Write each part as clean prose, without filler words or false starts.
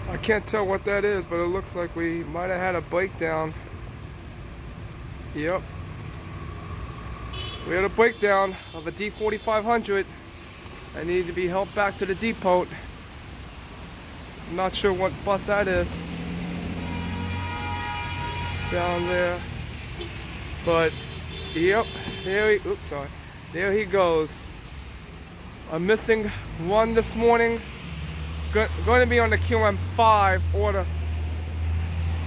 I can't tell what that is, but it looks like we might have had a breakdown. Yep. We had a breakdown of a D4500. I need to be helped back to the depot. I'm not sure what bus that is. Down there. But, yep, there he goes. I'm missing one this morning. Going to be on the QM5 order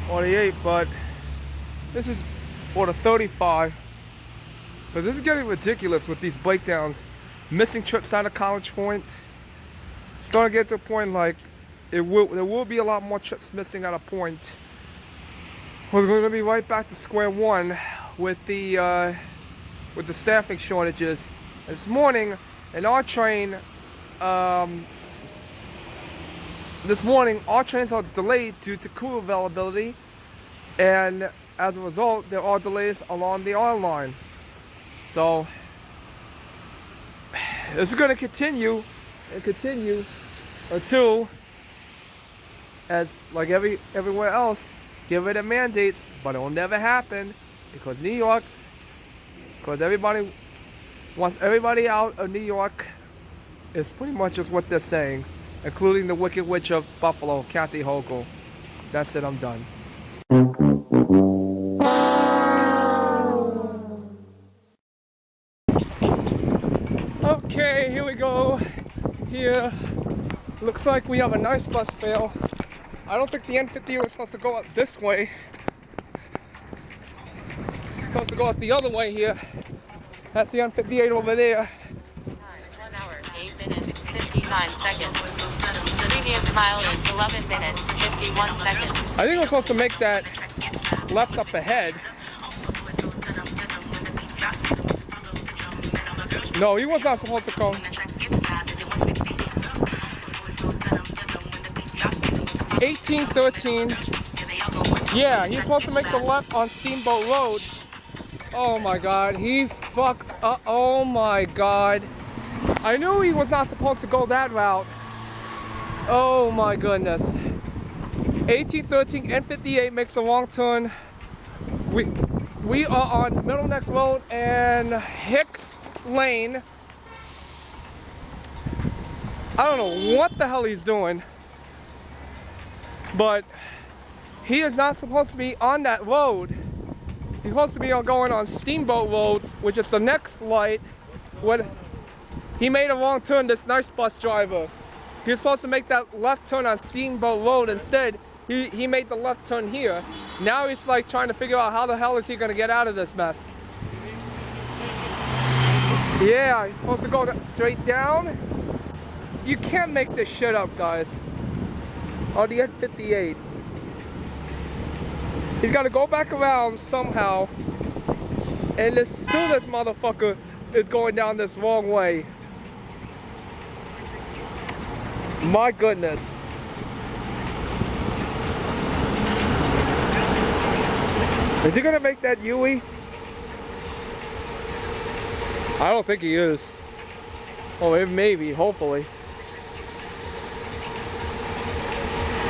8, but this is order 35. But this is getting ridiculous with these breakdowns. Missing trips out of College Point. Starting to get to a point like there will be a lot more trips missing at a point. We're going to be right back to square one with the staffing shortages. This morning, in our train, our trains are delayed due to crew availability, and as a result, there are delays along the R line. So this is going to continue until, as like everywhere else, get rid of mandates, but it will never happen because New York, because everybody wants everybody out of New York, is pretty much just what they're saying, including the Wicked Witch of Buffalo, Kathy Hochul. That's it, I'm done. Okay, here we go. Here, looks like we have a nice bus fail. I don't think the N58 was supposed to go up this way. It's supposed to go up the other way here. That's the N58 over there. 1 hour, 8 minutes, 59 seconds. The previous mile is 11 minutes, 51 seconds. I think we're supposed to make that left up ahead. No, he was not supposed to come. 1813. Yeah, he's supposed to make the left on Steamboat Road. Oh my god, he fucked up. Oh my god. I knew he was not supposed to go that route. Oh my goodness. 1813 N58 makes the wrong turn. We are on Middle Neck Road and Hicks Lane. I don't know what the hell he's doing, but he is not supposed to be on that road. He's supposed to be going on Steamboat Road, which is the next light. He made a wrong turn, this nice bus driver. He was supposed to make that left turn on Steamboat Road. Instead, he made the left turn here. Now he's like trying to figure out how the hell is he gonna get out of this mess. Yeah, he's supposed to go straight down. You can't make this shit up, guys. On the N58. He's got to go back around somehow, and this motherfucker is going down this wrong way. My goodness. Is he gonna make that Yui? I don't think he is. Oh, maybe, hopefully.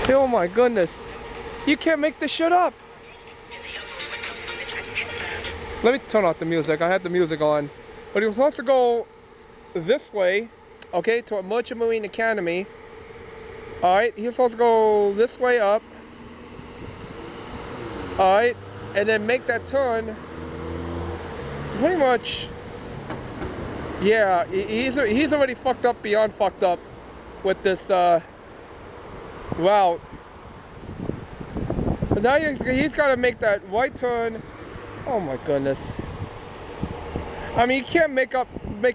Oh my goodness. You can't make this shit up. Let me turn off the music. I had the music on. But he was supposed to go this way, okay, to Merchant Marine Academy. Alright, he was supposed to go this way up. Alright, and then make that turn. So pretty much, yeah, he's already fucked up beyond fucked up with this route. But now he's got to make that right turn. Oh my goodness. I mean, you can't make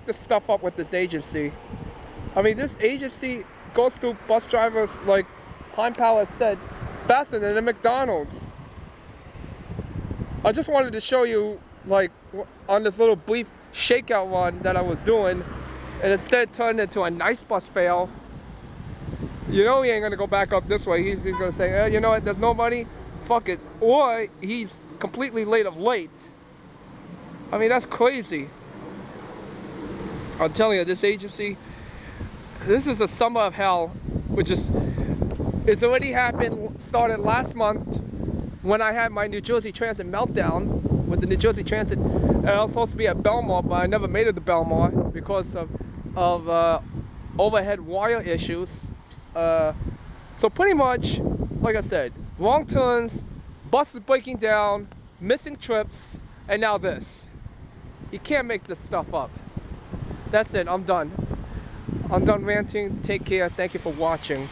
this stuff up with this agency. I mean, this agency goes through bus drivers, like Pine Palace said, faster than a McDonald's. I just wanted to show you, like, on this little brief shakeout run that I was doing, and instead turned into a nice bus fail. You know he ain't gonna go back up this way. He's gonna say, you know what, there's nobody, fuck it. Or he's completely late of late. I mean, that's crazy. I'm telling you, this agency, this is a summer of hell, which is It's already happened, started last month when I had my New Jersey Transit meltdown with the New Jersey Transit. And I was supposed to be at Belmont, but I never made it to Belmont because of overhead wire issues. So pretty much, like I said, wrong turns, buses breaking down, missing trips, and now this. You can't make this stuff up. That's it, I'm done. I'm done ranting. Take care. Thank you for watching.